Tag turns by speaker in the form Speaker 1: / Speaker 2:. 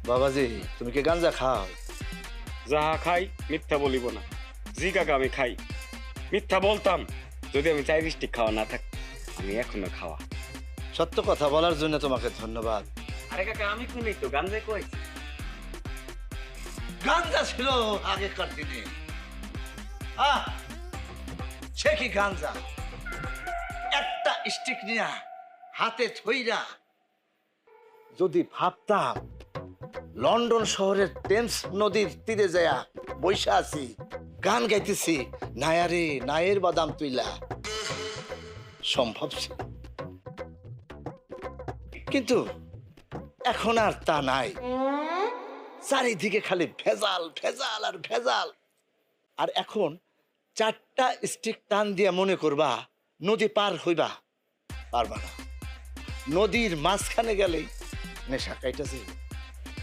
Speaker 1: বাবাজি তুমি কি গাঞ্জা খাও?
Speaker 2: যাহা খাই মিথ্যা বলিব না। জি কাকা আমি খাই। মিথ্যা বলতাম যদি আমি 4 স্টিক খাওয়া না থাক। আমি এখনো খাওয়া।
Speaker 1: সত্য কথা বলার জন্য তোমাকে ধন্যবাদ।
Speaker 2: আরে কাকা আমি কোন তো গাঞ্জা কই?
Speaker 1: গাঞ্জা ছিল আগেকার দিনে। আহ সে কি গাঞ্জা, একটা স্টিক নিয়া হাতে থইরা যদি ভাবতাম লন্ডন শহরের টেমস নদীর তীরে যায়া বৈশা আছি, গান গাইতেছি, নায়ারে নায়ের বাদাম তুইলা, সম্ভব ছিল। কিন্তু এখন আর তা নাই। চারিদিকে খালি ভেজাল ভেজাল আর ভেজাল। আর এখন 4টা স্টিক টান দিয়া মনে করবা নদী পার হইবা, পারবা না। নদীর মাঝখানে গেলেই নেশা কাইটাছে।